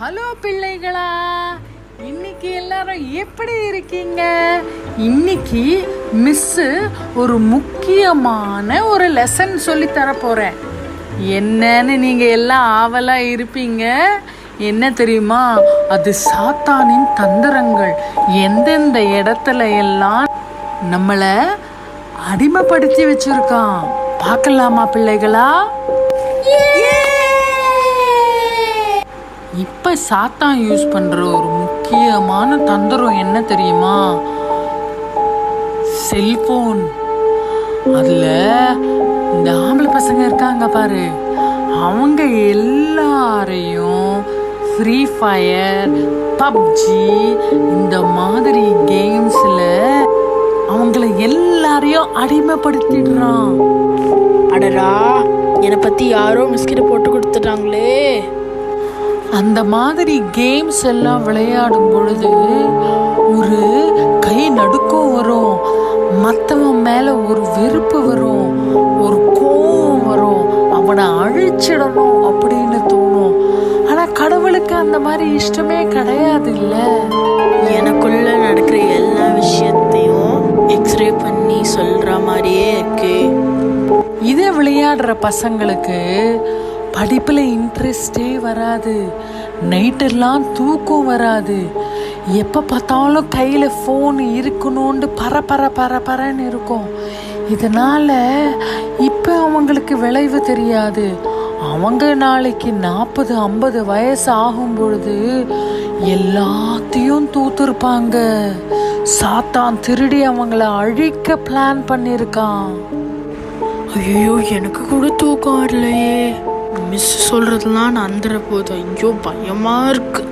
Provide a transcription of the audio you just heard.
Hello பிள்ளைகளா, இன்னைக்கு எல்லாரும் எப்படி இருக்கீங்க? இன்னைக்கு மிஸ்ஸு ஒரு முக்கியமான ஒரு லெசன் சொல்லி தர போறேன். என்னன்னு நீங்க எல்லாம் ஆவலா இருப்பீங்க. என்ன தெரியுமா? அது சாத்தானின் தந்திரங்கள். எந்தெந்த இடத்துல எல்லாம் நம்மள அடிமைப்படுத்தி வச்சிருக்கான் பார்க்கலாமா பிள்ளைகளா? இப்ப சாத்தான் யூஸ் பண்ற ஒரு முக்கியமான தந்திரம் என்ன தெரியுமா? செல்போன். அதுல இந்த ஆம்பளை பசங்க இருக்காங்க பாரு, அவங்க எல்லாரையும் ஃப்ரீ ஃபயர், பப்ஜி இந்த மாதிரி கேம்ஸ்ல அவங்கள எல்லாரையும் அடிமைப்படுத்திடுறான். அடடா, என்னை பத்தி யாரோ மிஸ்கிட்ட போட்டு கொடுத்துட்டாங்களே. அந்த மாதிரி கேம்ஸ் எல்லாம் விளையாடும் பொழுது ஒரு கை நடுக்கம் வரும், மற்றவன் மேல ஒரு வெறுப்பு வரும், ஒரு கோபம் வரும், அவனை அழிச்சிடணும் அப்படின்னு தோணும். ஆனா கடவுளுக்கு அந்த மாதிரி இஷ்டமே கிடையாது இல்ல. எனக்குள்ள நடக்கிற எல்லா விஷயத்தையும் எக்ஸ்ரே பண்ணி சொல்ற மாதிரியே இருக்கு. இதை விளையாடுற பசங்களுக்கு படிப்புல இன்ட்ரெஸ்டே வராது, நைட்டெல்லாம் தூக்கம் வராது, எப்ப பார்த்தாலும் கையில ஃபோன் இருக்கணும்னு பரன்னு இருக்கும். இதனால இப்ப அவங்களுக்கு விளைவு தெரியாது. அவங்க நாளைக்கு 40-50 வயசு ஆகும் பொழுது எல்லாத்தையும் தூத்துருப்பாங்க. சாத்தான் திருடி அவங்கள அழிக்க பிளான் பண்ணிருக்கான். ஐயோ, எனக்கு கூட தூக்கம் வரலையே. மிஸ் சொல்றதெல்லாம் நான் அந்துற போதும். ஐயோ, பயமா இருக்கு.